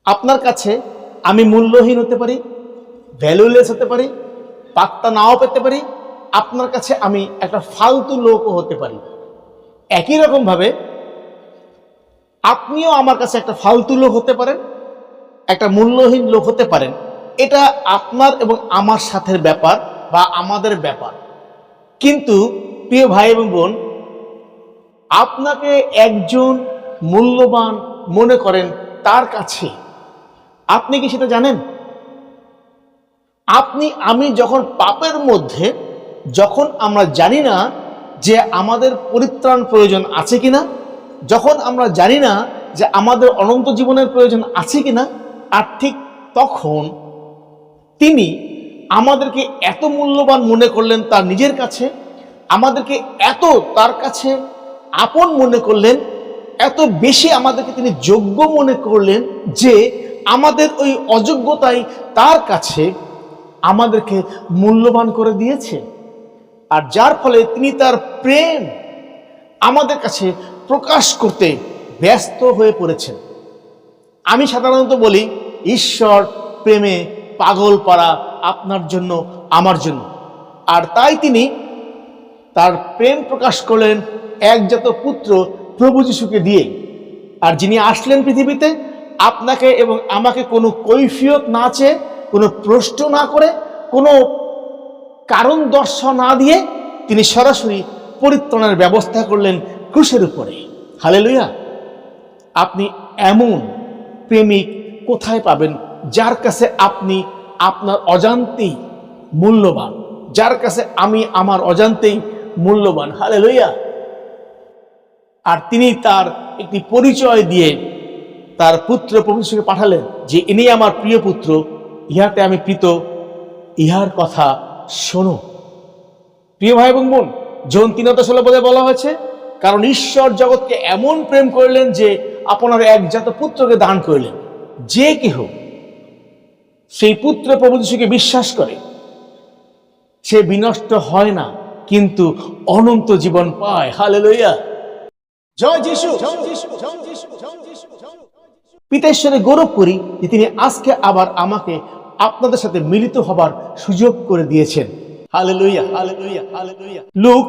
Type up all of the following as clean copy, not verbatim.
আপনার কাছে আমি মূল্যহীন হতে পারি, ভ্যালুলেস হতে পারি, পাত্তা নাও পেতে পারি। আপনার কাছে আমি একটা ফালতু লোকও হতে পারি। একই রকমভাবে আপনিও আমার কাছে একটা ফালতু লোক হতে পারেন, একটা মূল্যহীন লোক হতে পারেন। এটা আপনার এবং আমার সাথের ব্যাপার বা আমাদের ব্যাপার। কিন্তু প্রিয় ভাই এবং বোন, আপনাকে একজন মূল্যবান মনে করেন তার কাছে, আপনি কি সেটা জানেন? আমি যখন পাপের মধ্যে, যখন আমরা জানি না যে আমাদের পরিত্রাণ প্রয়োজন আছে কিনা, যখন আমরা জানি না যে আমাদের অনন্ত জীবনের প্রয়োজন আছে কিনা, আর ঠিক তখন তিনি আমাদেরকে এত মূল্যবান মনে করলেন তার নিজের কাছে, আমাদেরকে এত তার কাছে আপন মনে করলেন, এত বেশি আমাদেরকে তিনি যোগ্য মনে করলেন যে আমাদের ওই অযোগ্যতাই তার কাছে আমাদেরকে মূল্যবান করে দিয়েছে। আর যার ফলে তিনি তার প্রেম আমাদের কাছে প্রকাশ করতে ব্যস্ত হয়ে পড়েছেন। আমি সাধারণত বলি, ঈশ্বর প্রেমে পাগল পারা আপনার জন্য, আমার জন্য। আর তাই তিনি তার প্রেম প্রকাশ করলেন একজাত পুত্র প্রভু যিশুকে দিয়ে। আর যিনি আসলেন পৃথিবীতে আপনাকে এবং আমাকে কোনো কৈফিয়ত না চেয়ে, কোনো প্রশ্ন না করে, কোনো কারণ দর্শন না দিয়ে তিনি সরাসরি পরিত্রাণের ব্যবস্থা করলেন ক্রুশের উপরে। হালেলুয়া! আপনি এমন প্রেমিক কোথায় পাবেন যার কাছে আপনি আপনার অজান্তেই মূল্যবান, যার কাছে আমি আমার অজান্তেই মূল্যবান। হালেলুয়া! আর তিনি তার একটি পরিচয় দিয়ে তার পুত্র প্রভু যিশুকে পাঠালেন যে ইনি আমার প্রিয় পুত্র, ইহাতে আমি প্রীত, ইহার কথা শোনো। প্রিয় ভাই এবং বোন, জন 3:16 বলা হয়েছে, কারণ ঈশ্বর জগৎকে এমন প্রেম করলেন যে আপনার একজাত পুত্রকে দান করলেন, যে কেহ সেই পুত্র প্রভু যিশুকে বিশ্বাস করে সে বিনষ্ট হয় না, কিন্তু অনন্ত জীবন পায়। হালেলুয়া! জয় যিশু। পিতা ঈশ্বরে গৌরব করি যে তিনি আজকে আবার আমাকে আপনাদের সাথে মিলিত হবার সুযোগ করে দিয়েছেন। Hallelujah, hallelujah, hallelujah. লূক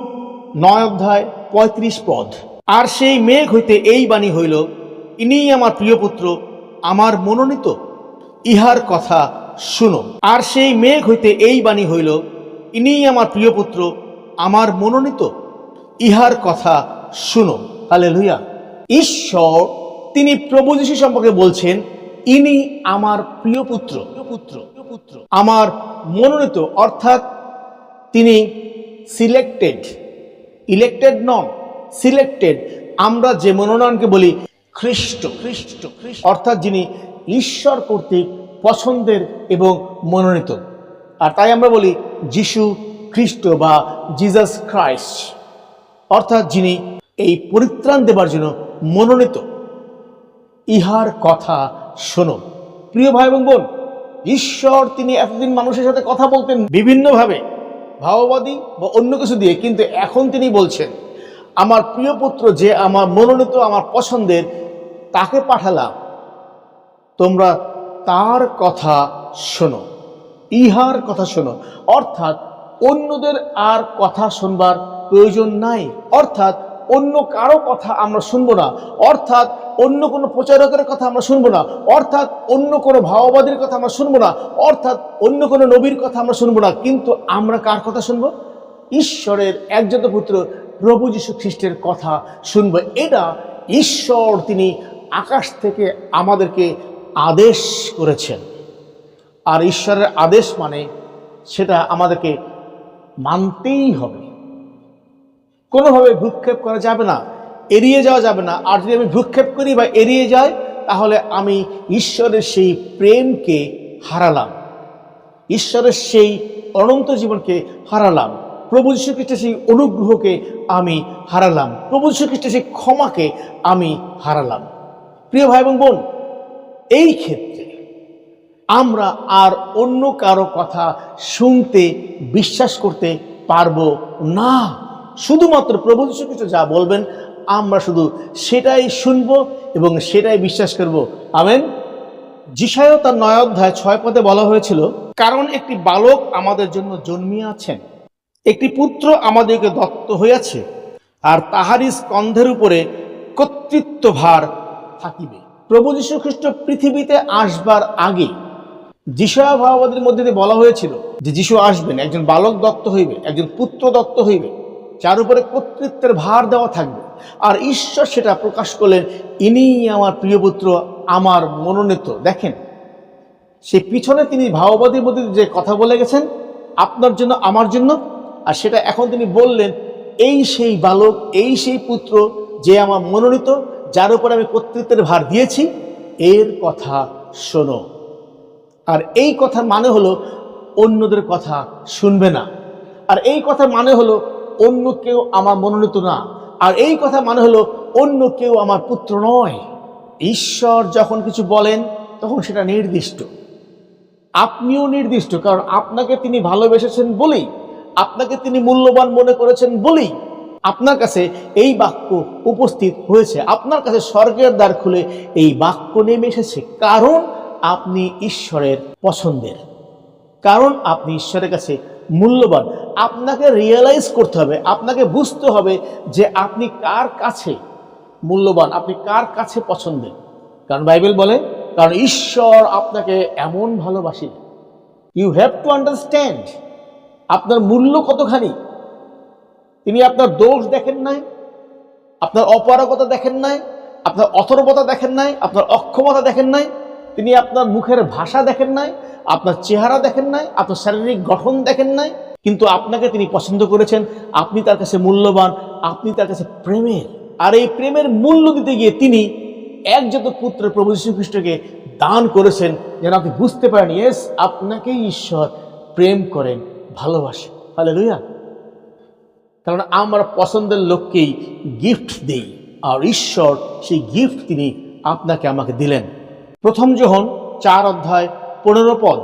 9:35। আর সেই মেঘ হইতে এই বাণী হইল, ইনিই আমার প্রিয় পুত্র, আমার মনোনীত, ইহার কথা শুনো। আর সেই মেঘ হইতে এই বাণী হইল, ইনিই আমার প্রিয় পুত্র, আমার মনোনীত, ইহার কথা শুনো। হালেলুয়া! ঈশ্বর তিনি প্রভু যিশু সম্পর্কে বলছেন, ইনি আমার প্রিয় পুত্র, আমার মনোনীত, অর্থাৎ তিনি সিলেক্টেড, ইলেক্টেড নন, সিলেক্টেড। আমরা যে মনোনয়নকে বলি খ্রিস্ট, অর্থাৎ যিনি ঈশ্বর কর্তৃক পছন্দের এবং মনোনীত। আর তাই আমরা বলি যিশু খ্রিস্ট বা জিসাস ক্রাইস্ট, অর্থাৎ যিনি এই পরিত্রাণ দেবার জন্য মনোনীত, ইহার কথা শোনো। প্রিয় ভাই এবং বোন, ঈশ্বর তিনি এতদিন মানুষের সাথে কথা বলতেন বিভিন্নভাবে, ভাববাদী বা অন্য কিছু দিয়ে, কিন্তু এখন তিনি বলছেন আমার প্রিয় পুত্র যে আমার মনোনীত, আমার পছন্দের, তাকে পাঠালাম, তোমরা তার কথা শোনো, ইহার কথা শোনো। অর্থাৎ অন্যদের আর কথা শুনবার প্রয়োজন নাই, অর্থাৎ অন্য কারো কথা আমরা শুনবো না, অর্থাৎ অন্য কোনো প্রচারকের কথা আমরা শুনবো না, অর্থাৎ অন্য কোনো ভাববাদীর কথা আমরা শুনবো না, অর্থাৎ অন্য কোনো নবীর কথা আমরা শুনবো না। কিন্তু আমরা কার কথা শুনবো? ঈশ্বরের একজাত পুত্র প্রভু যীশু খ্রিস্টের কথা শুনবো। এটা ঈশ্বর তিনি আকাশ থেকে আমাদেরকে আদেশ করেছেন। আর ঈশ্বরের আদেশ মানে সেটা আমাদেরকে মানতেই হবে, কোনোভাবে ভ্রুক্ষেপ করা যাবে না, এড়িয়ে যাওয়া যাবে না। আর যদি আমি ভ্রুক্ষেপ করি বা এড়িয়ে যাই, তাহলে আমি ঈশ্বরের সেই প্রেমকে হারালাম, ঈশ্বরের সেই অনন্ত জীবনকে হারালাম, প্রভু যীশু খ্রিস্টের সেই অনুগ্রহকে আমি হারালাম, প্রভু যীশু খ্রিস্টের সেই ক্ষমাকে আমি হারালাম। প্রিয় ভাই এবং বোন, এই ক্ষেত্রে আমরা আর অন্য কারো কথা শুনতে, বিশ্বাস করতে পারবো না। শুধুমাত্র প্রভু যীশু খ্রিস্ট যা বলবেন আমরা শুধু সেটাই শুনবো এবং সেটাই বিশ্বাস করব। আমেন। যিশায় তার 9 অধ্যায় 6 পদে বলা হয়েছিল, কারণ একটি বালক আমাদের জন্য জন্মিয়াছেন, একটি পুত্র আমাদেরকে দত্ত হইয়াছে, আর তাহারই স্কন্ধের উপরে কর্তৃত্বভার থাকিবে। প্রভু যীশু খ্রিস্ট পৃথিবীতে আসবার আগে যিশায় ভাববাদীর মধ্যে দিয়ে বলা হয়েছিল যে যিশু আসবেন, একজন বালক দত্ত হইবে, একজন পুত্র দত্ত হইবে, যার উপরে কর্তৃত্বের ভার দেওয়া থাকবে। আর ঈশ্বর সেটা প্রকাশ করলেন, ইনিই আমার প্রিয় পুত্র, আমার মনোনীত। দেখেন, সে পিছনে তিনি ভাববাদীর মধ্যে যে কথা বলে গেছেন আপনার জন্য, আমার জন্য, আর সেটা এখন তিনি বললেন, এই সেই বালক, এই সেই পুত্র যে আমার মনোনীত, যার উপরে আমি কর্তৃত্বের ভার দিয়েছি, এর কথা শোনো। আর এই কথার মানে হলো অন্যদের কথা শুনবে না। আর এই কথার মানে হলো অন্য কেউ আমার মনোনীত না। আর এই কথা মানে হলো অন্য কেউ আমার পুত্র নয়। ঈশ্বর যখন কিছু বলেন তখন সেটা নির্দিষ্ট, আপনিও নির্দিষ্ট, কারণ আপনাকে তিনি ভালোবেসেছেন বলেই, আপনাকে তিনি মূল্যবান মনে করেছেন বলেই আপনার কাছে এই বাক্য উপস্থিত হয়েছে। আপনার কাছে স্বর্গের দ্বার খুলে এই বাক্য নেমে এসেছে, কারণ আপনি ঈশ্বরের পছন্দের, কারণ আপনি ঈশ্বরের কাছে মূল্যবান। আপনাকে রিয়েলাইজ করতে হবে, আপনাকে বুঝতে হবে যে আপনি কার কাছে মূল্যবান, আপনি কার কাছে পছন্দের। কারণ বাইবেল বলে, কারণ ঈশ্বর আপনাকে এমন ভালোবাসেন। ইউ হ্যাভ টু আন্ডারস্ট্যান্ড আপনার মূল্য কতখানি। তিনি আপনার দোষ দেখেন নাই, আপনার অপারগতা দেখেন নাই, আপনার অথর্বতা দেখেন নাই, আপনার অক্ষমতা দেখেন নাই, তিনি আপনার মুখের ভাষা দেখেন নাই, আপনার চেহারা দেখেন নাই, আপনার শারীরিক গঠন দেখেন নাই, কিন্তু আপনাকে তিনি পছন্দ করেছেন। আপনি তার কাছে মূল্যবান, আপনি তার কাছে প্রেমের। আর এই প্রেমের মূল্য দিতে গিয়ে তিনি একজাত পুত্র প্রভু যীশু খ্রিস্টকে দান করেছেন, যেন আপনি বুঝতে পারেন, ইয়েস, আপনাকেই ঈশ্বর প্রেম করেন, ভালোবাসেন। হালেলুয়া। কারণ আমরা পছন্দের লোককেই গিফট দেই, আর ঈশ্বর সেই গিফট তিনি আপনাকে আমাকে দিলেন। প্রথম যোহন 4 অধ্যায় 15 পদ,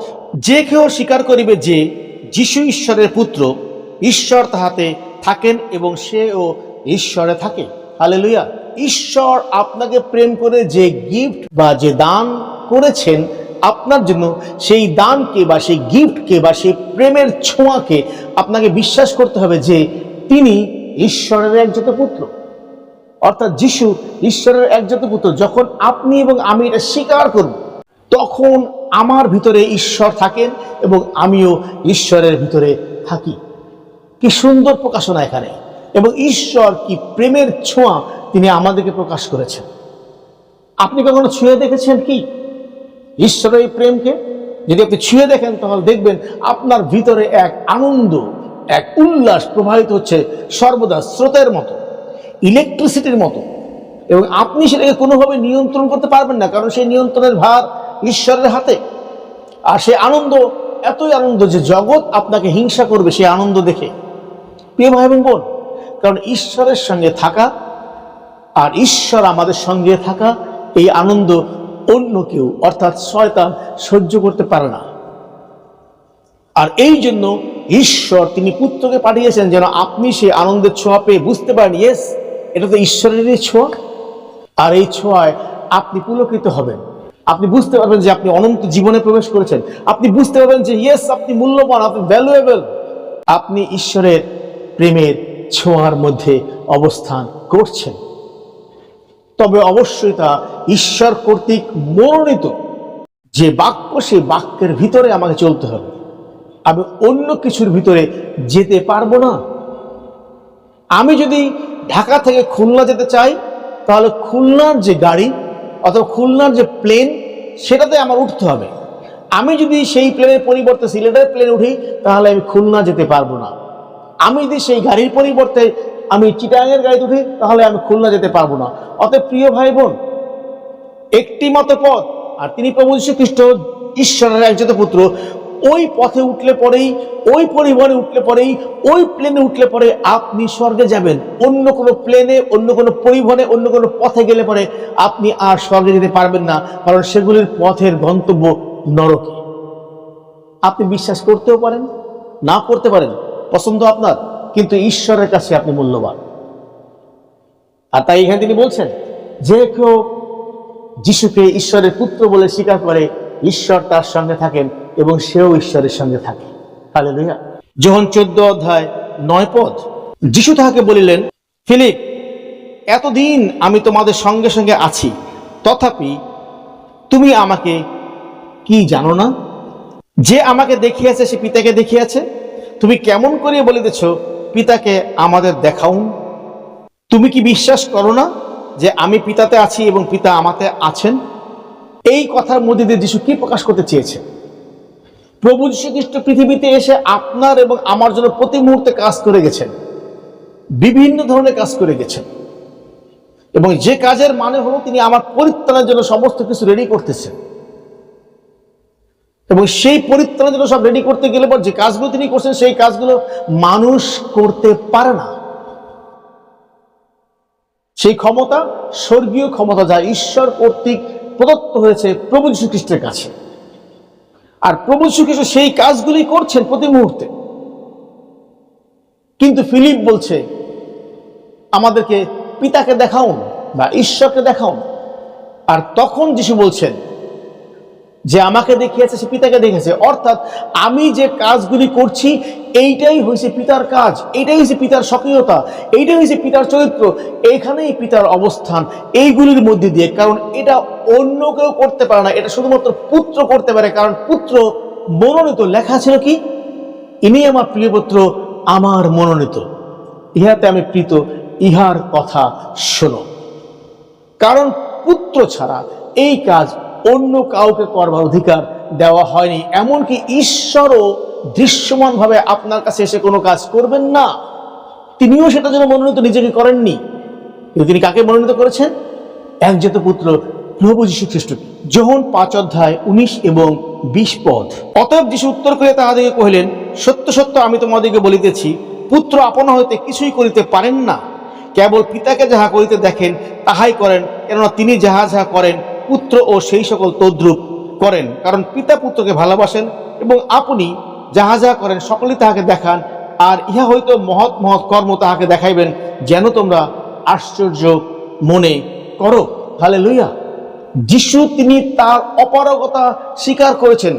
যে কেউ স্বীকার করিবে যে যিশু ঈশ্বরের পুত্র, ঈশ্বর তাহাতে থাকেন এবং সেও ঈশ্বরে থাকে। হালেলুয়া। ঈশ্বর আপনাকে প্রেম করে যে গিফট বা যে দান করেছেন আপনার জন্য, সেই দানকে বা সেই গিফটকে বা সেই প্রেমের ছোঁয়াকে আপনাকে বিশ্বাস করতে হবে যে তিনি ঈশ্বরের একজাত পুত্র, অর্থাৎ যিশু ঈশ্বরের একজাত পুত্র। যখন আপনি এবং আমি এটা স্বীকার করব, তখন আমার ভিতরে ঈশ্বর থাকেন এবং আমিও ঈশ্বরের ভিতরে থাকি। কি সুন্দর প্রকাশনা এখানে! এবং ঈশ্বর কি প্রেমের ছোঁয়া তিনি আমাদেরকে প্রকাশ করেছেন। আপনি কখনো ছুঁয়ে দেখেছেন কি ঈশ্বরের এই প্রেমকে? যদি আপনি ছুঁয়ে দেখেন তাহলে দেখবেন আপনার ভিতরে এক আনন্দ, এক উল্লাস প্রবাহিত হচ্ছে সর্বদা, স্রোতের মতো, ইলেকট্রিসিটির মতো। এবং আপনি সেটাকে কোনোভাবে নিয়ন্ত্রণ করতে পারবেন না, কারণ সেই নিয়ন্ত্রণের ভার ঈশ্বরের হাতে। আর সেই আনন্দ এতই আনন্দ যে জগৎ আপনাকে হিংসা করবে সেই আনন্দ দেখে। প্রিয় ভাই এবং বোন, কারণ ঈশ্বরের সঙ্গে থাকা আর ঈশ্বর আমাদের সঙ্গে থাকা, এই আনন্দ অন্য কেউ অর্থাৎ শয়তান সহ্য করতে পারে না। আর এই জন্য ঈশ্বর তিনি পুত্রকে পাঠিয়েছেন যেন আপনি সেই আনন্দের ছোঁয়া পেয়ে বুঝতে পারেন, ইয়েস, এটা তো ঈশ্বরেরই ছোঁয়া। আর এই ছোঁয়ায় আপনি পুলকিত হবেন, আপনি বুঝতে পারবেন যে আপনি অনন্ত জীবনে প্রবেশ করেছেন, আপনি বুঝতে পারবেন যে ইয়েস, আপনি মূল্যবান, আপনি ভ্যালুয়েবল, আপনি ঈশ্বরের প্রেমের ছোঁয়ার মধ্যে অবস্থান করছেন। তবে অবশ্যই তা ঈশ্বর কর্তৃক মনোনীত যে বাক্য, সেই বাক্যের ভিতরে আমাকে চলতে হবে। আমি অন্য কিছুর ভিতরে যেতে পারবো না। আমি যদি ঢাকা থেকে খুলনা যেতে চাই, তাহলে খুলনার যে গাড়ি অথবা খুলনার যে প্লেন, সেটাতে আমার উঠতে হবে। আমি যদি সেই প্লেনের পরিবর্তে সিলেটের প্লেন উঠি, তাহলে আমি খুলনা যেতে পারবো না। আমি যদি সেই গাড়ির পরিবর্তে আমি চিটাগাংয়ের গাড়িতে উঠি, তাহলে আমি খুলনা যেতে পারবো না। অতএব প্রিয় ভাই বোন, একটি মত পথ, আর তিনি প্রভু যীশু খ্রিস্ট ঈশ্বরের একজাত পুত্র। ওই পথে উঠলে পরেই, ওই পরিবহনে উঠলে পরেই, ওই প্লেনে উঠলে পরে আপনি স্বর্গে যাবেন। অন্য কোনো প্লেনে, অন্য কোনো পরিবহনে, অন্য কোনো পথে গেলে পরে আপনি আর স্বর্গে যেতে পারবেন না, কারণ সেগুলির পথের গন্তব্য নরকে। আপনি বিশ্বাস করতেও পারেন, না করতে পারেন, পছন্দ আপনার, কিন্তু ঈশ্বরের কাছে আপনি মূল্যবান। আর তাই এখানে তিনি বলছেন, যে কেউ যিশুকে ঈশ্বরের পুত্র বলে স্বীকার করে, ঈশ্বর তার সঙ্গে থাকেন এবং সেও ঈশ্বরের সঙ্গে থাকে। হালেলুয়া। যোহন 14:9 যিশু তাহাকে বলিলেন, ফিলিপ, এতদিন আমি তোমাদের সঙ্গে সঙ্গে আছি, তথাপি তুমি আমাকে কি জানো না? যে আমাকে দেখিয়াছে সে পিতাকে দেখিয়াছে। তুমি কেমন করিয়া বলিতেছ, পিতাকে আমাদের দেখাউন? তুমি কি বিশ্বাস করো না যে আমি পিতাতে আছি এবং পিতা আমাতে আছেন? এই কথার মধ্যে দিয়ে যিশু কি প্রকাশ করতে চেয়েছে? প্রভু যীশু খ্রিস্ট পৃথিবীতে এসে আপনার এবং আমার জন্য প্রতি মুহূর্তে কাজ করে গেছেন, বিভিন্ন ধরনের কাজ করে গেছেন, এবং যে কাজের মানে হলো তিনি আমার পরিত্রাণের জন্য সমস্ত কিছু রেডি করতেছেন। এবং সেই পরিত্রাণের জন্য সব রেডি করতে গেলে পর যে কাজগুলো তিনি করছেন, সেই কাজগুলো মানুষ করতে পারে না। সেই ক্ষমতা স্বর্গীয় ক্ষমতা, যা ঈশ্বর কর্তৃক প্রদত্ত হয়েছে প্রভু যীশু খ্রিস্টের কাছে। আর প্রভু যীশু খ্রিস্ট সেই কাজগুলি করছেন প্রতি মুহূর্তে। কিন্তু ফিলিপ বলছে, আমাদেরকে পিতাকে দেখাউন বা ঈশ্বরকে দেখাউন। আর তখন যিশু বলছেন যে আমাকে দেখিয়েছে সে পিতাকে দেখেছে। অর্থাৎ আমি যে কাজগুলি করছি এইটাই হয়েছে পিতার কাজ, এইটাই হয়েছে পিতার সক্রিয়তা, এইটাই হয়েছে পিতার চরিত্র, এইখানেই পিতার অবস্থান এইগুলির মধ্যে দিয়ে। কারণ এটা অন্য কেউ করতে পারে না, এটা শুধুমাত্র পুত্র করতে পারে। কারণ পুত্র মনোনীত, লেখা ছিল কি, ইনি আমার প্রিয় পুত্র, আমার মনোনীত, ইহাতে আমি প্রীত, ইহার কথা শোনো। কারণ পুত্র ছাড়া এই কাজ অন্য কাউকে করবার অধিকার দেওয়া হয়নি। এমনকি ঈশ্বরও দৃশ্যমান ভাবে আপনার কাছে এসে কোনো কাজ করবেন না, তিনিও সেটার জন্য মনোনীত নিজেকে করেননি। কিন্তু তিনি কাকে মনোনীত করেছেন? একজাত পুত্র প্রভু যীশু খ্রিস্টকে। যোহন 5:19 এবং 20 অতএব যীশু উত্তর করিয়া তাহাদিগকে কহিলেন, সত্য সত্য আমি তোমাদিগকে বলিতেছি, পুত্র আপনা হইতে কিছুই করিতে পারেন না, কেবল পিতাকে যাহা করিতে দেখেন তাহাই করেন। কেননা তিনি যাহা যাহা করেন পুত্র ও সেই সকল তদ্রূপ করেন। কারণ পিতা পুত্রকে ভালোবাসেন এবং আপনি যাহা যাহা করেন সকলেই তাহাকে দেখান। আর ইহা হয়তো মহৎ মহৎ কর্ম তাহাকে দেখাইবেন, যেন তোমরা আশ্চর্য মনে করো। হালেলুয়া। যিশু তিনি তার অপারগতা স্বীকার করেছেন,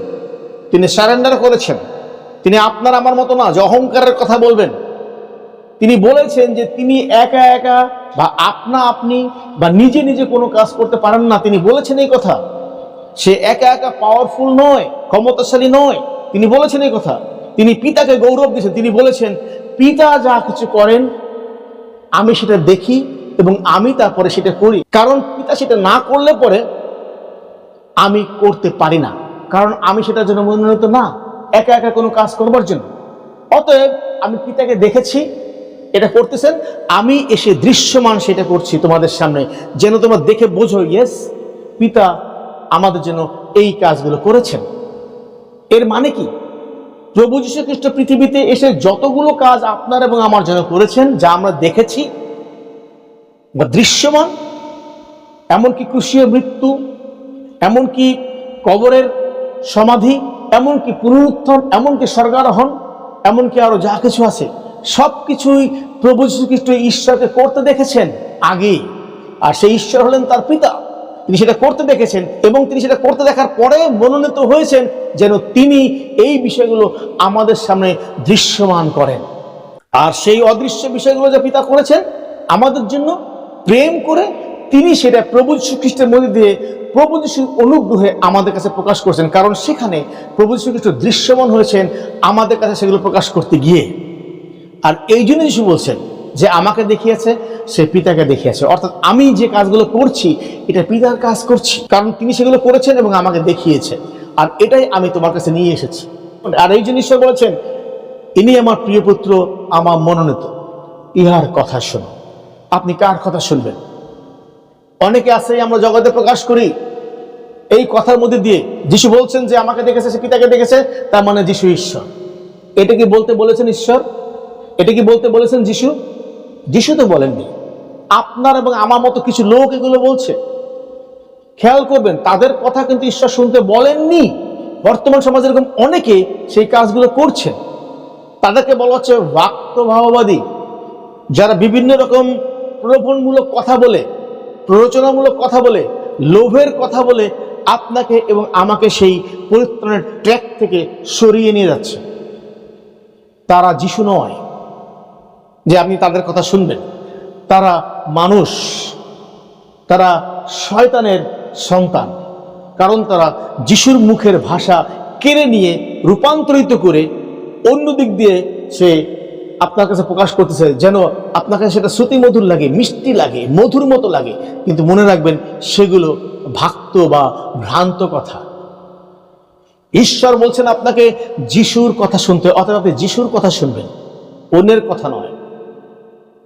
তিনি সারেন্ডার করেছেন। তিনি আপনার আমার মতো না যে অহংকারের কথা বলবেন। তিনি বলেছেন যে তিনি একা একা বা আপনা আপনি বা নিজে নিজে কোনো কাজ করতে পারেন না। তিনি বলেছেন এই কথা। সে একা একা পাওয়ারফুল নয়, ক্ষমতাশালী নয়। তিনি বলেছেন এই কথা। তিনি পিতাকে গৌরব দিয়েছেন। তিনি বলেছেন, পিতা যা কিছু করেন আমি সেটা দেখি এবং আমি তারপরে সেটা করি। কারণ পিতা সেটা না করলে পরে আমি করতে পারি না, কারণ আমি সেটার জন্য মনোনীত না একা একা কোনো কাজ করবার জন্য। অতএব আমি পিতাকে দেখেছি, এটা করতেছেন, আমি এসে দৃশ্যমান সেটা করছি তোমাদের সামনে, যেন তোমরা দেখে বোঝো, ইয়েস, পিতা আমাদের জন্য এই কাজগুলো করেছেন। এর মানে কি? প্রভু যীশু খ্রিস্ট পৃথিবীতে এসে যতগুলো কাজ আপনার এবং আমার জন্য করেছেন, যা আমরা দেখেছি বা দৃশ্যমান, এমনকি ক্রুশীয় মৃত্যু, এমনকি কবরের সমাধি, এমনকি পুনরুত্থান, এমনকি স্বর্গারোহণ, এমনকি আরো যা কিছু আছে, সবকিছুই প্রভু যীশু খ্রিস্ট ঈশ্বরকে করতে দেখেছেন আগেই। আর সেই ঈশ্বর হলেন তার পিতা। তিনি সেটা করতে দেখেছেন এবং তিনি সেটা করতে দেখার পরে মনোনীত হয়েছেন যেন তিনি এই বিষয়গুলো আমাদের সামনে দৃশ্যমান করেন। আর সেই অদৃশ্য বিষয়গুলো যে পিতা করেছেন আমাদের জন্য প্রেম করে, তিনি সেটা প্রভু যীশু খ্রিস্টের মধ্যে দিয়ে প্রভু যীশুর অনুগ্রহে আমাদের কাছে প্রকাশ করছেন। কারণ সেখানে প্রভু যীশু খ্রিস্ট দৃশ্যমান হয়েছেন আমাদের কাছে সেগুলো প্রকাশ করতে গিয়ে। আর এই জন্য যিশু বলছেন যে আমাকে দেখিয়েছে সে পিতাকে দেখিয়েছে। অর্থাৎ আমি যে কাজগুলো করছি এটা পিতার কাজ করছি, কারণ তিনি সেগুলো করেছেন এবং আমাকে দেখিয়েছে। আর এটাই আমি তোমার কাছে নিয়ে এসেছি। আর এই জন্য ঈশ্বর বলেছেন, ইনি আমার প্রিয় পুত্র, আমার মনোনীত, ইহার কথা শোনো। আপনি কার কথা শুনবেন? অনেকে আছে আমরা জগতে প্রকাশ করি এই কথার মধ্যে দিয়ে। যিশু বলছেন যে আমাকে দেখেছে সে পিতাকে দেখেছে, তার মানে যিশু ঈশ্বর। এটা কি বলতে বলেছেন ঈশ্বর? এটা কি বলতে বলেছেন যিশু? যিশু তো বলেননি। আপনার এবং আমার মতো কিছু লোক এগুলো বলছে। খেয়াল করবেন, তাদের কথা কিন্তু ঈশ্বর শুনতে বলেননি। বর্তমান সমাজে এরকম অনেকে সেই কাজগুলো করছেন। তাদেরকে বলা হচ্ছে বাক্যভাববাদী, যারা বিভিন্ন রকম প্রলোভনমূলক কথা বলে, প্ররোচনামূলক কথা বলে লোভের কথা বলে আপনাকে এবং আমাকে সেই পরিত্রাণের ট্র্যাক থেকে সরিয়ে নিয়ে যাচ্ছে। তারা যিশু নয় যে আপনি তাদের কথা শুনবেন। তারা মানুষ, তারা শয়তানের সন্তান। কারণ তারা যিশুর মুখের ভাষা কেড়ে নিয়ে রূপান্তরিত করে অন্য দিক দিয়ে সে আপনার কাছে প্রকাশ করতেছে, যেন আপনার কাছে সেটা শ্রুতিমধুর লাগে, মিষ্টি লাগে, মধুর মতো লাগে। কিন্তু মনে রাখবেন, সেগুলো ভ্রান্ত বা ভ্রান্ত কথা। ঈশ্বর বলছেন আপনাকে যিশুর কথা শুনতে, অথবা আপনি যিশুর কথা শুনবেন, অন্যের কথা নয়।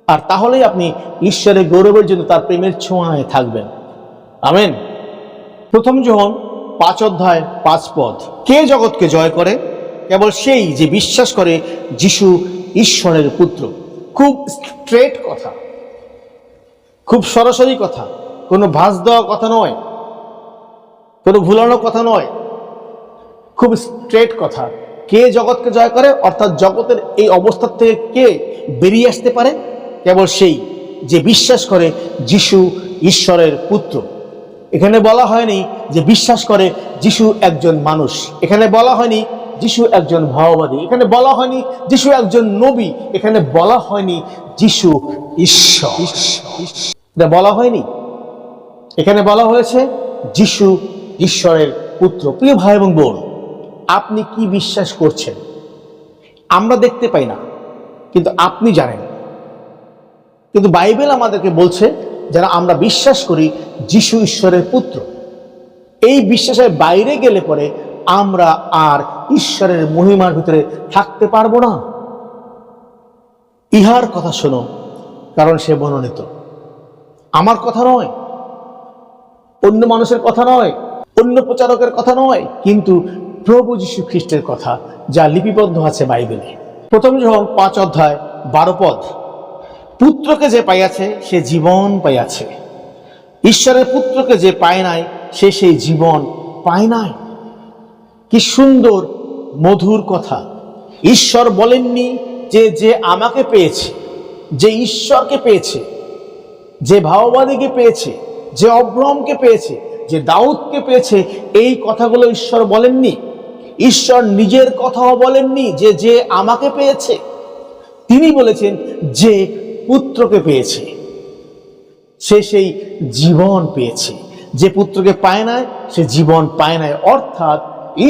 আর তাহলেই আপনি ঈশ্বরের গৌরবের জন্য তার প্রেমের ছোঁয়ায় থাকবেন। আমেন। প্রথম যোহন 5:5 কে জগৎকে জয় করে? কেবল সেই যে বিশ্বাস করে যিশু ঈশ্বরের পুত্র। খুব স্ট্রেট কথা, খুব সরাসরি কথা, কোনো ভাঁজ দেওয়া কথা নয়, কোনো ভুলানো কথা নয়, খুব স্ট্রেট কথা। কে জগৎকে জয় করে, অর্থাৎ জগতের এই অবস্থা থেকে কে বেরিয়ে আসতে পারে? কেবল সেই যে বিশ্বাস করে যিশু ঈশ্বরের পুত্র। এখানে বলা হয়নি যে বিশ্বাস করে যিশু একজন মানুষ, এখানে বলা হয়নি যিশু একজন ভাববাদী, এখানে বলা হয়নি যিশু একজন নবী, এখানে বলা হয়নি যিশু ঈশ্বর। এটা বলা হয়নি, এখানে বলা হয়েছে যিশু ঈশ্বরের পুত্র। প্রিয় ভাই এবং বোন, আপনি কি বিশ্বাস করছেন? আমরা দেখতে পাই না, কিন্তু আপনি জানেন। কিন্তু বাইবেল আমাদেরকে বলছে যারা আমরা বিশ্বাস করি যিশু ঈশ্বরের পুত্র, এই বিশ্বাসের বাইরে গেলে পরে আমরা আর ঈশ্বরের মহিমার ভিতরে থাকতে পারবো না। ইহার কথা শোনো, কারণ সে মনোনীত। আমার কথা নয়, অন্য মানুষের কথা নয়, অন্য প্রচারকের কথা নয়, কিন্তু প্রভু যীশু খ্রিস্টের কথা, যা লিপিবদ্ধ আছে বাইবেলে। প্রথম যোহন 5:12 পুত্রকে যে পাইয়াছে সে জীবন পাইয়াছে, ঈশ্বরের পুত্রকে যে পায় নাই সে সেই জীবন পায় নাই। কি সুন্দর মধুর কথা। ঈশ্বর বলেননি যে যে আমাকে পেয়েছে, যে ঈশ্বরকে পেয়েছে, যে ভাববাদীকে পেয়েছে, যে অব্রাহামকে পেয়েছে, যে দাউদকে পেয়েছে, এই কথাগুলো ঈশ্বর বলেননি। ঈশ্বর নিজের কথাও বলেননি যে যে আমাকে পেয়েছে। তিনি বলেছেন যে পুত্রকে পেয়েছে সে সেই জীবন পেয়েছে, যে পুত্রকে পায় নাই সে জীবন পায় নাই। অর্থাৎ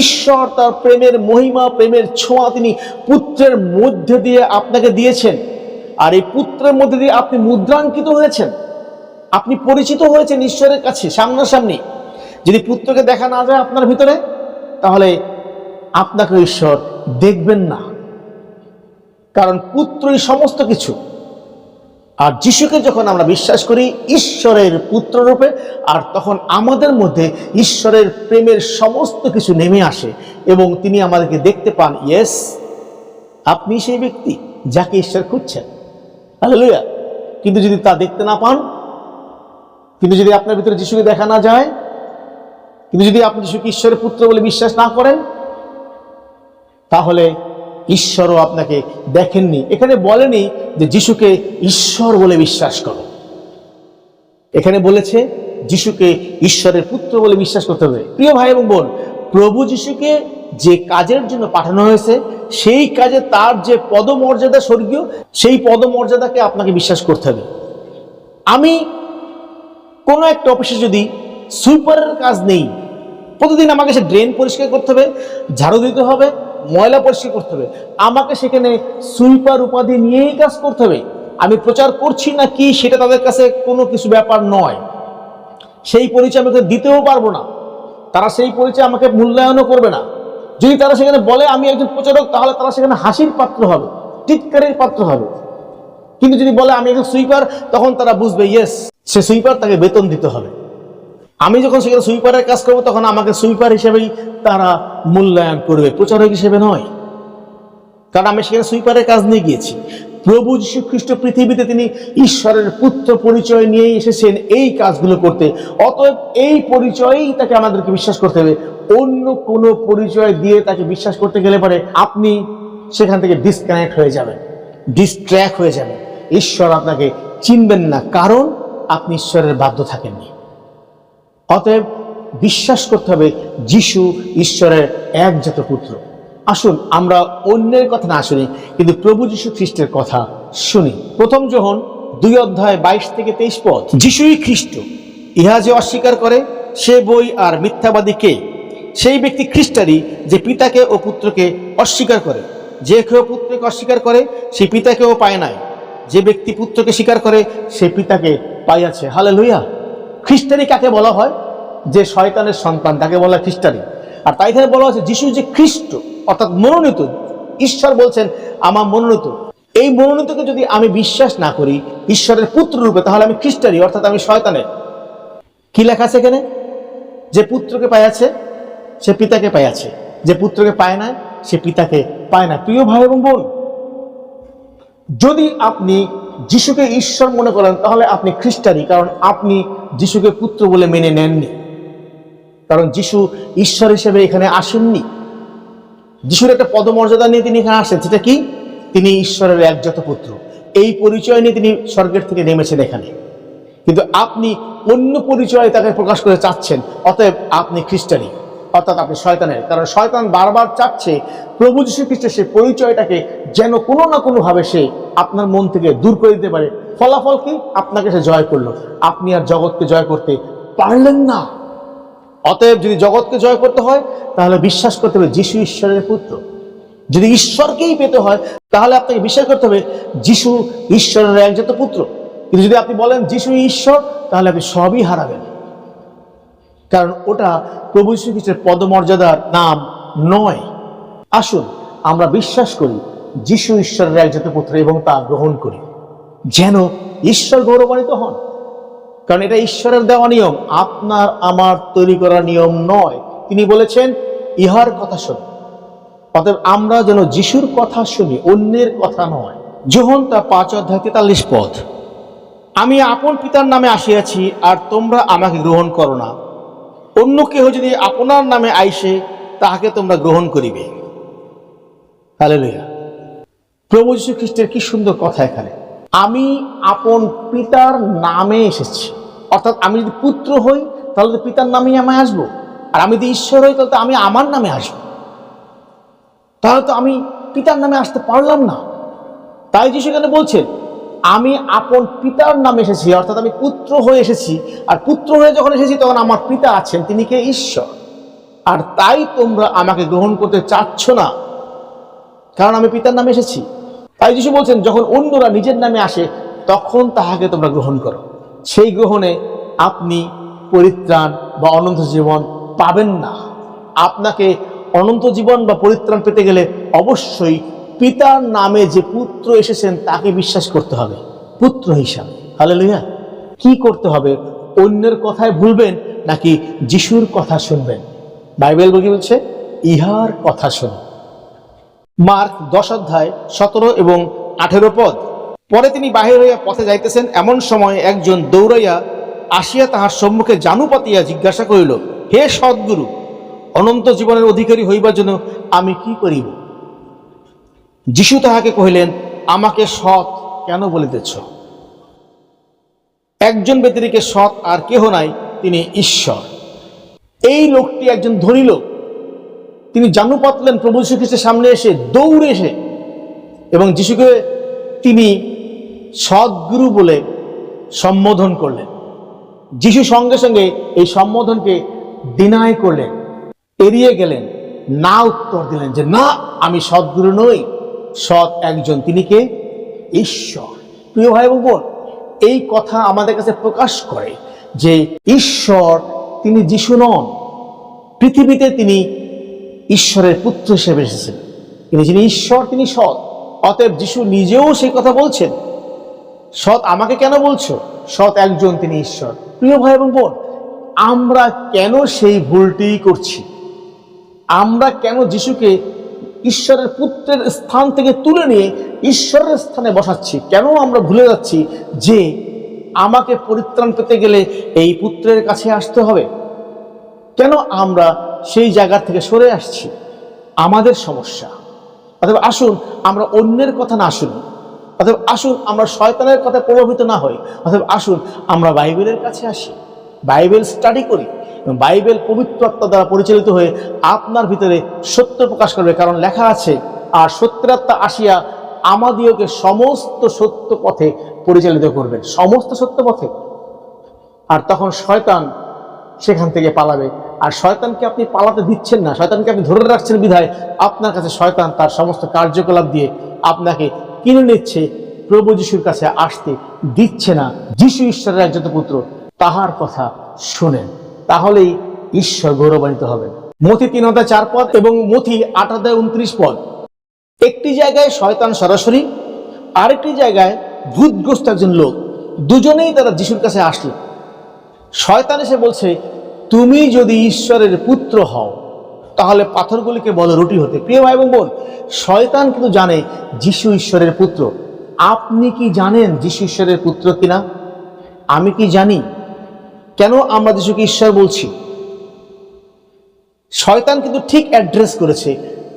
ঈশ্বর তার প্রেমের মহিমা, প্রেমের ছোঁয়া তিনি পুত্রের মধ্যে দিয়ে আপনাকে দিয়েছেন। আর এই পুত্রের মধ্যে দিয়ে আপনি মুদ্রাঙ্কিত হয়েছেন, আপনি পরিচিত হয়েছেন ঈশ্বরের কাছে সামনাসামনি। যদি পুত্রকে দেখা না যায় আপনার ভিতরে, তাহলে আপনাকে ঈশ্বর দেখবেন না, কারণ পুত্রই সমস্ত কিছু। আর যিশুকে যখন আমরা বিশ্বাস করি ঈশ্বরের পুত্র রূপে, আর তখন আমাদের মধ্যে ঈশ্বরের প্রেমের সমস্ত কিছু নেমে আসে এবং তিনি আমাদেরকে দেখতে পান। ইয়েস, আপনি সেই ব্যক্তি যাকে ঈশ্বর খুঁজছেন। হালেলুয়া। কিন্তু যদি তা দেখতে না পান, কিন্তু যদি আপনার ভিতরে যিশুকে দেখা না যায়, কিন্তু যদি আপনি যিশুকে ঈশ্বরের পুত্র বলে বিশ্বাস না করেন, তাহলে ঈশ্বরও আপনাকে দেখেননি। এখানে বলেনি যে যিশুকে ঈশ্বর বলে বিশ্বাস করো, এখানে বলেছে যিশুকে ঈশ্বরের পুত্র বলে বিশ্বাস করতে হবে। প্রিয় ভাই এবং বোন, প্রভু যিশুকে যে কাজের জন্য পাঠানো হয়েছে, সেই কাজে তার যে পদমর্যাদা স্বর্গীয়, সেই পদমর্যাদাকে আপনাকে বিশ্বাস করতে হবে। আমি কোনো একটা অফিসে যদি সুইপারের কাজ নেই, প্রতিদিন আমাকে সে ড্রেন পরিষ্কার করতে হবে, ঝাড়ু দিতে হবে, ময়লা পরিষ্কার করতে হবে, আমাকে সেখানে সুইপার উপাধি নিয়েই কাজ করতে হবে। আমি প্রচার করছি না কি সেটা তাদের কাছে কোনো কিছু ব্যাপার নয়, সেই পরিচয় আমাকে দিতেও পারবো না, তারা সেই পরিচয় আমাকে মূল্যায়নও করবে না। যদি তারা সেখানে বলে আমি একজন প্রচারক, তাহলে তারা সেখানে হাসির পাত্র হবে, টিটকারের পাত্র হবে। কিন্তু যদি বলে আমি একজন সুইপার, তখন তারা বুঝবে ইয়েস, সে সুইপার, তাকে বেতন দিতে হবে। আমি যখন সেখানে সুইপারের কাজ করবো, তখন আমাকে সুইপার হিসেবেই তারা মূল্যায়ন করবে, প্রচারক হিসেবে নয়, কারণ আমি সেখানে সুইপারের কাজ নিয়ে গিয়েছি। প্রভু যীশু খ্রিস্ট পৃথিবীতে তিনি ঈশ্বরের পুত্র পরিচয় নিয়ে এসেছেন এই কাজগুলো করতে। অতএব এই পরিচয়েই তাকে আমাদেরকে বিশ্বাস করতে হবে। অন্য কোনো পরিচয় দিয়ে তাকে বিশ্বাস করতে গেলে পরে আপনি সেখান থেকে ডিসকানেক্ট হয়ে যাবেন, ডিস্ট্র্যাক্ট হয়ে যাবেন। ঈশ্বর আপনাকে চিনবেন না, কারণ আপনি ঈশ্বরের বাধ্য থাকেননি। অতএব বিশ্বাস করতে হবে যিশু ঈশ্বরের একজাত পুত্র। আসুন আমরা অন্যের কথা না শুনি, কিন্তু প্রভু যীশু খ্রিস্টের কথা শুনি। প্রথম যোহন 2:22-23 পদ। যিশুই খ্রিস্ট, ইহা যে অস্বীকার করে সে বই আর মিথ্যাবাদী কে? সেই ব্যক্তি খ্রিস্টারই যে পিতাকে ও পুত্রকে অস্বীকার করে। যে কেউ পুত্রকে অস্বীকার করে সে পিতাকেও পায় নাই। যে ব্যক্তি পুত্রকে স্বীকার করে সে পিতাকে পাইয়াছে। হালেলুয়া। খ্রিস্টানি কাকে বলা হয়? যে শয়তানের সন্তান তাকে বলা হয় খ্রিস্টানি। আর তাই থেকে বলা হচ্ছে যিশু যে খ্রিস্ট অর্থাৎ মনোনীত। ঈশ্বর বলছেন আমার মনোনীত। এই মনোনীতকে যদি আমি বিশ্বাস না করি ঈশ্বরের পুত্র রূপে, তাহলে আমি খ্রিস্টানি অর্থাৎ আমি শয়তানের। কি লেখা আছে এখানে? যে পুত্রকে পাইয়াছে সে পিতাকে পাইয়াছে, যে পুত্রকে পায় না সে পিতাকে পায় না। প্রিয় ভাই এবং বোন, যদি আপনি যিশুকে ঈশ্বর মনে করেন তাহলে আপনি খ্রিস্টানি, কারণ আপনি যিশুকে পুত্র বলে মেনে নেননি। কারণ যিশু ঈশ্বর হিসেবে এখানে আসেননি। যিশুর একটা পদমর্যাদা নিয়ে তিনি এখানে আসেন, সেটা কি? তিনি ঈশ্বরের একজাত পুত্র। এই পরিচয় নিয়ে তিনি স্বর্গের থেকে নেমেছেন এখানে। কিন্তু আপনি অন্য পরিচয় তাকে প্রকাশ করে চাচ্ছেন, অতএব আপনি খ্রিস্টানি অর্থাৎ আপনি শয়তানের। কারণ শয়তান বারবার চাচ্ছে প্রভু যীশু খ্রিস্টের সেই পরিচয়টাকে যেন কোনো না কোনো ভাবে সে আপনার মন থেকে দূর করে দিতে পারে। ফলাফল কি? আপনাকে সে জয় করলো, আপনি আর জগৎকে জয় করতে পারলেন না। অতএব যদি জগৎকে জয় করতে হয় তাহলে বিশ্বাস করতে হবে যিশু ঈশ্বরের পুত্র। যদি ঈশ্বরকেই পেতে হয় তাহলে আপনাকে বিশ্বাস করতে হবে যিশু ঈশ্বরের একজাত পুত্র। কিন্তু যদি আপনি বলেন যিশু ঈশ্বর, তাহলে আপনি সবই হারাবেন, কারণ ওটা প্রভু যীশু খ্রিস্টের পদমর্যাদার নাম নয়। আসুন আমরা বিশ্বাস করি যিশু ঈশ্বরের একজাত পুত্র এবং তা গ্রহণ করি, যেন ঈশ্বর গৌরবান্বিত হন। কারণ এটা ঈশ্বরের দেওয়া নিয়ম, আপনার আমার তৈরি করা নিয়ম নয়। তিনি বলেছেন ইহার কথা শোন। অতএব আমরা যেন যিশুর কথা শুনি, অন্যের কথা নয়। যোহন তার 5:43 পদ। আমি আপন পিতার নামে আসিয়াছি, আর তোমরা আমাকে গ্রহণ করো না। অন্য কেহ যদি আপনার নামে আইসে তাহাকে তোমরা গ্রহণ করিবে। হালেলুয়া। প্রভু যীশু খ্রিস্টের কি সুন্দর কথা এখানে। আমি আপন পিতার নামে এসেছি, অর্থাৎ আমি যদি পুত্র হই তাহলে তো পিতার নামেই আমি আসবো। আর আমি যদি ঈশ্বর হই তাহলে তো আমি আমার নামে আসবো। তাহলে তো আমি পিতার নামে আসতে পারলাম না। তাই যিশু এখানে বলছেন আমি আপন পিতার নামে এসেছি, অর্থাৎ আমি পুত্র হয়ে এসেছি। আর পুত্র হয়ে যখন এসেছি তখন আমার পিতা আছেন, তিনি কে? ঈশ্বর। আর তাই তোমরা আমাকে গ্রহণ করতে চাচ্ছ না, কারণ আমি পিতার নামে এসেছি। তাই যিশু বলছেন যখন অন্যরা নিজের নামে আসে তখন তাহাকে তোমরা গ্রহণ করো। সেই গ্রহণে আপনি পরিত্রাণ বা অনন্ত জীবন পাবেন না। আপনাকে অনন্ত জীবন বা পরিত্রাণ পেতে গেলে অবশ্যই পিতার নামে যে পুত্র এসেছেন তাকে বিশ্বাস করতে হবে পুত্র হিসাবে। হালেলুয়া। কি করতে হবে? অন্যের কথায় ভুলবেন নাকি যিশুর কথা শুনবেন? বাইবেল বলছে ইহার কথা শুনো। মার্ক 10:17 এবং 18 পদ। পরে তিনি বাহির হইয়া পথে যাইতেছেন, এমন সময় একজন দৌড়াইয়া আসিয়া তাহার সম্মুখে জানু পাতিয়া জিজ্ঞাসা করিল, হে সদ্গুরু, অনন্ত জীবনের অধিকারী হইবার জন্য আমি কি করিব? যিশু তাহাকে কহিলেন, আমাকে সৎ কেন বলিতেছ? একজন ব্যতিরেকে সৎ আর কেহ নাই, তিনি ঈশ্বর। এই লোকটি একজন ধনী লোক। তিনি জানু পাতলেন প্রভু যীশু খ্রিস্টের সামনে এসে, দৌড়ে এসে, এবং যিশুকে তিনি সদ্গুরু বলে সম্বোধন করলেন। যিশু সঙ্গে সঙ্গে এই সম্বোধনকে ডিনাই করলেন, এড়িয়ে গেলেন, না উত্তর দিলেন যে না, আমি সদ্গুরু নই, সৎ একজন, তিনি কে? ঈশ্বর। প্রিয় ভাই এবং বোন, এই কথা আমাদের কাছে প্রকাশ করে যে ঈশ্বর তিনি যিশু নন। পৃথিবীতে তিনি ঈশ্বরের পুত্র হিসেবে এসেছেন। যিনি ঈশ্বর তিনি সৎ। অতএব যিশু নিজেও সেই কথা বলছেন, সৎ আমাকে কেন বলছো? সৎ একজন, তিনি ঈশ্বর। প্রিয় ভাই এবং বোন, আমরা কেন সেই ভুলটি করছি? আমরা কেন যিশুকে ঈশ্বরের পুত্রের স্থান থেকে তুলে নিয়ে ঈশ্বরের স্থানে বসাচ্ছি? কেন আমরা ভুলে যাচ্ছি যে আমাকে পরিত্রাণ পেতে গেলে এই পুত্রের কাছে আসতে হবে? কেন আমরা সেই জায়গা থেকে সরে আসছি? আমাদের সমস্যা। অতএব আসুন আমরা অন্যের কথা না শুনি। অতএব আসুন আমরা শয়তানের কথা প্রভাবিত না হই। অতএব আসুন আমরা বাইবেলের কাছে আসি। বাইবেল স্টাডি করি, বাইবেল পবিত্র আত্মা দ্বারা পরিচালিত হয়ে আপনার ভিতরে সত্য প্রকাশ করবে। কারণ লেখা আছে, আর সত্যের আত্মা আসিয়া আমাদিওকে সমস্ত সত্য পথে পরিচালিত করবেন, সমস্ত সত্য পথে। আর তখন শয়তান সেখান থেকে পালাবে। আর শয়তানকে আপনি পালাতে দিচ্ছেন না, শয়তানকে আপনি ধরে রাখছেন বিধায় আপনার কাছে শয়তান তার সমস্ত কার্যকলাপ দিয়ে আপনাকে কিনে নিচ্ছে, প্রভু যিশুর কাছে আসতে দিচ্ছে না। যিশু ঈশ্বরের একজন পুত্র, তাহার কথা শোনেন, তাহলেই ঈশ্বর গৌরবান্বিত হবেন। মথি 3:4 পদ এবং মথি 8:29 পদ। একটি জায়গায় শয়তান সরাসরি, আরেকটি জায়গায় ভূতগ্রস্ত একজন লোক, দুজনেই তারা যিশুর কাছে আসলো। শয়তান এসে বলছে, তুমি যদি ঈশ্বরের পুত্র হও তাহলে পাথরগুলিকে বলো রুটি হতে। প্রিয় ভাই এবং বোন, শয়তান কিন্তু জানে যিশু ঈশ্বরের পুত্র। আপনি কি জানেন যিশু ঈশ্বরের পুত্র কিনা? আমি কি জানি? কেন আমরা যিশুকে ঈশ্বর বলছি? শয়তান কিন্তু ঠিক অ্যাড্রেস করেছে,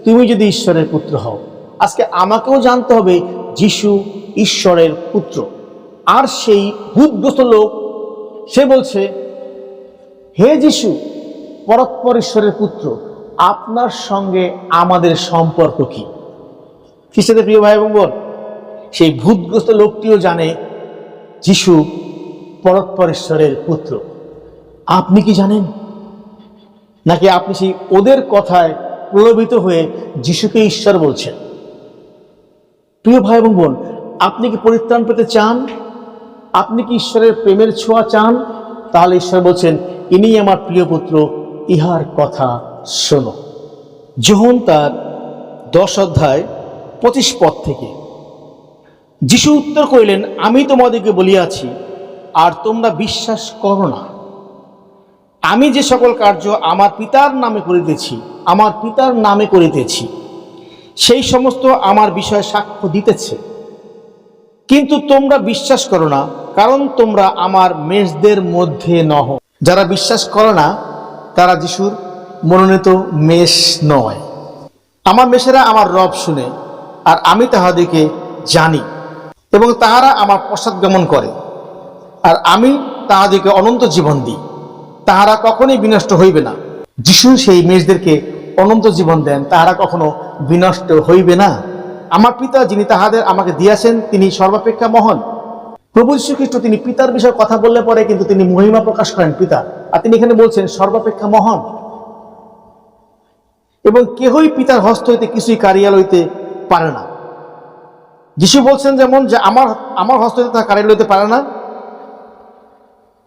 তুমি যদি ঈশ্বরের পুত্র হও। আজকে আমাকেও জানতে হবে যিশু ঈশ্বরের পুত্র। আর সেই ভূতগ্রস্ত লোক সে বলছে, হে যিশু, পরস্পর ঈশ্বরের পুত্র, আপনার সঙ্গে আমাদের সম্পর্ক কি? খ্রিস্টানদের প্রিয় ভাই এবং বোন, সেই ভূতগ্রস্ত লোকটিও জানে যিশু পরস্পর ঈশ্বরের পুত্র। আপনি কি জানেন? নাকি আপনি সেই ওদের কথায় প্রলোভিত হয়ে যিশুকে ঈশ্বর বলছেন? প্রিয় ভাই এবং বোন, আপনি কি পরিত্রাণ পেতে চান? আপনি কি ঈশ্বরের প্রেমের ছোঁয়া চান? তাহলে ঈশ্বর বলছেন, ইনি আমার প্রিয় পুত্র, ইহার কথা শোনো। যোহন তার 10:25 পদ থেকে। যিশু উত্তর করিলেন, আমি তোমাদেরকে বলিয়াছি, আর তোমরা বিশ্বাস করো না। আমি যে সকল কার্য আমার পিতার নামে করিতেছি, আমার পিতার নামে করিতেছি, সেই সমস্ত আমার বিষয়ে সাক্ষ্য দিতেছে, কিন্তু তোমরা বিশ্বাস করো না, কারণ তোমরা আমার মেষদের মধ্যে নহ। যারা বিশ্বাস করে না তারা যিশুর মনোনীত মেষ নয়। আমার মেষেরা আমার রব শুনে, আর আমি তাহাদেরকে জানি, এবং তাহারা আমার পশ্চাৎগমন করে, আর আমি তাহাদেরকে অনন্ত জীবন দিই, তাহারা কখনোই বিনষ্ট হইবে না। যিশু সেই মেষদেরকে অনন্ত জীবন দেন, তাহারা কখনো বিনষ্ট হইবে না। আমার পিতা যিনি তাহাদের আমাকে দিয়াছেন, তিনি সর্বাপেক্ষা মহান। প্রভু যীশু খ্রিস্ট তিনি পিতার বিষয়ে কথা বললে পরে কিন্তু তিনি মহিমা প্রকাশ করেন পিতা, আর তিনি এখানে বলছেন সর্বাপেক্ষা মহান। এবং কেহই পিতার হস্ত হইতে কিছুই কাড়িয়া লইতে পারে না। যিশু বলছেন যেমন যে আমার হস্ত হইতে তা কাড়িয়া লইতে পারে না,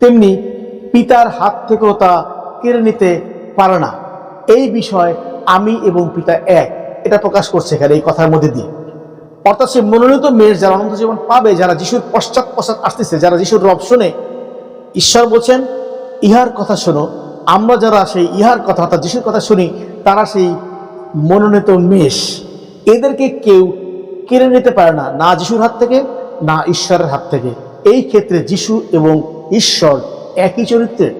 তেমনি পিতার হাত থেকেও তা কেড়ে নিতে পারে না। এই বিষয় আমি এবং পিতা এক, এটা প্রকাশ করছে এখানে এই কথার মধ্যে দিয়ে। অর্থাৎ সে মনোনীত মেষ যারা অনন্ত জীবন পাবে, যারা যিশুর পশ্চাৎ আসতেছে, যারা যিশুর রব শুনে, ঈশ্বর বলছেন ইহার কথা শোনো। আমরা যারা সেই ইহার কথা অর্থাৎ যিশুর কথা শুনি, তারা সেই মনোনীত মেষ। এদেরকে কেউ কেড়ে নিতে পারে না, না যিশুর হাত থেকে, না ঈশ্বরের হাত থেকে। এই ক্ষেত্রে যিশু এবং ঈশ্বর একই চরিত্রের,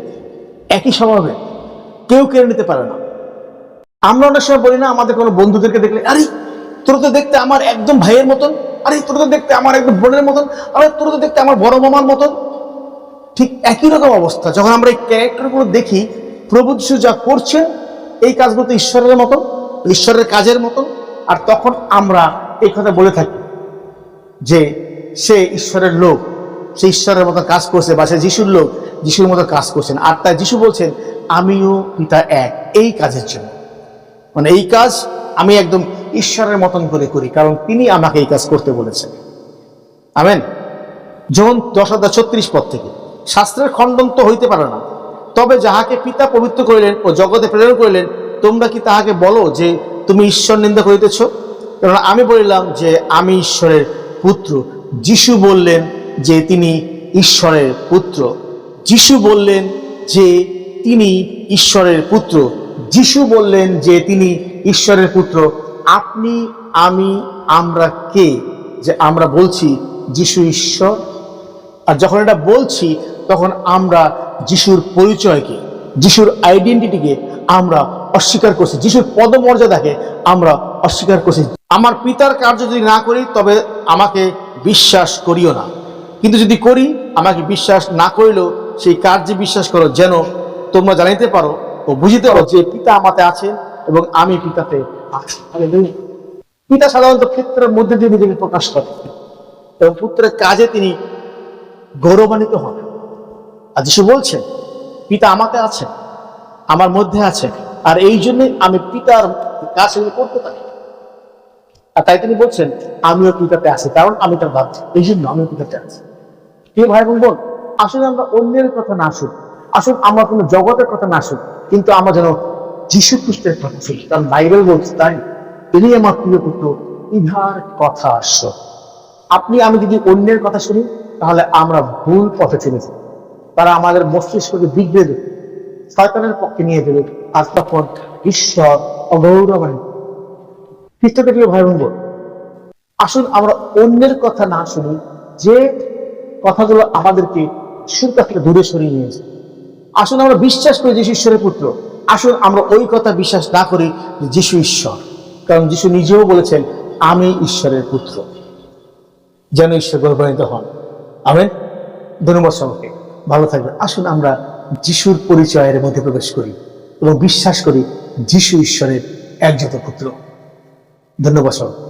একই স্বভাবের, কেউ কেড়ে নিতে পারে না। আমরা অনেক সময় বলি না আমাদের কোনো বন্ধুদেরকে দেখলে, আরে তোর তো দেখতে আমার একদম ভাইয়ের মতন, আরে তোর তো দেখতে আমার একদম বোনের মতন, আরে তোর তো দেখতে আমার বড় মামার মতন। ঠিক একই রকম অবস্থা যখন আমরা এই ক্যারেক্টারগুলো দেখি, প্রভু যিশু যা করছেন এই কাজগুলো তো ঈশ্বরের মতন, ঈশ্বরের কাজের মতন। আর তখন আমরা এই কথা বলে থাকি যে সে ঈশ্বরের লোক, সে ঈশ্বরের মতো কাজ করছে, বা সে যিশুর লোক, যিশুর মতো কাজ করছেন। আর তাই যিশু বলছেন আমিও পিতা এক, এই কাজের জন্য, মানে এই কাজ আমি একদম ঈশ্বরের মতন করে করি, কারণ তিনি আমাকে এই কাজ করতে বলেছেন। আমেন। যোহন 10:36 পদ থেকে। শাস্ত্রের খণ্ডন তো হইতে পারে না, তবে যাহাকে পিতা পবিত্র করিলেন ও জগতে প্রেরণ করিলেন, তোমরা কি তাহাকে বলো যে তুমি ঈশ্বর নিন্দা করিতেছ? কারণ আমি বলিলাম যে আমি ঈশ্বরের পুত্র। যিশু বললেন যে তিনি ঈশ্বরের পুত্র। যিশু বললেন যে তিনি ঈশ্বরের পুত্র। যিশু বললেন যে তিনি ঈশ্বরের পুত্র। আপনি, আমি, আমরা কে যে আমরা বলছি যিশু ঈশ্বর? আর যখন এটা বলছি তখন আমরা যিশুর পরিচয়কে, যিশুর আইডেন্টিটিকে আমরা অস্বীকার করছি, যিশুর পদমর্যাদাকে আমরা অস্বীকার করছি। আমার পিতার কার্য যদি না করি তবে আমাকে বিশ্বাস করিও না, কিন্তু যদি করি আমাকে বিশ্বাস না করিলেও সেই কার্যে বিশ্বাস করো, যেন তোমরা জানিতে পারো ও বুঝিতে পারো যে পিতা আমাতে আছেন এবং আমি পিতাতে আছি। হালেলুয়া। পিতা সাধারণত পুত্রের মধ্যে দিয়ে নিজেকে প্রকাশ করেন এবং পুত্রের কাজে তিনি গৌরবান্বিত হন। আর যিশু বলছেন, পিতা আমাতে আছেন, আমার মধ্যে আছেন, আর এই জন্যই আমি পিতার কাজ করতে পারি। আর তাই তিনি বলছেন, আমিও পিতাতে আছি, কারণ আমি তার বাচ্চা, এই জন্য আমিও পিতাতে আছি। প্রিয় ভাই বোন, আসলে আমরা অন্যের কথা না শুনি, আসুন আমরা কোনো জগতের কথা না শুনি, কিন্তু আমরা যেন যীশু খ্রিস্টের কথা শুনি, কারণ বাইবেল বলছে তাই, তিনি আমার প্রিয় পুত্র, ইহার কথা আসছে। আপনি আমি যদি অন্যের কথা শুনি, তাহলে আমরা ভুল পথে চলে যাই। তারা আমাদের মস্তিষ্ককে বিগড়ে দেবে, শয়তানের পক্ষে নিয়ে দেবে, আর তখন ঈশ্বর অগৌরবান্বিত। খ্রিস্টকে প্রিয় ভাই বোন, আসুন আমরা অন্যের কথা না শুনি, যে কথাগুলো আমাদেরকে ঈশ্বর কাছ থেকে দূরে সরিয়ে নিয়েছে। আসুন আমরা বিশ্বাস করি যিশু ঈশ্বরের পুত্র। আসুন আমরা ওই কথা বিশ্বাস না করি যে যিশু ঈশ্বর, কারণ যিশু নিজেও বলেছেন, আমি ঈশ্বরের পুত্র, যেন ঈশ্বর গৌরবান্বিত হন। আমেন। ধন্যবাদ সবাইকে, ভালো থাকবেন। আসুন আমরা যিশুর পরিচয়ের মধ্যে প্রবেশ করি এবং বিশ্বাস করি যিশু ঈশ্বরের একজাত পুত্র। ধন্যবাদ সবাই।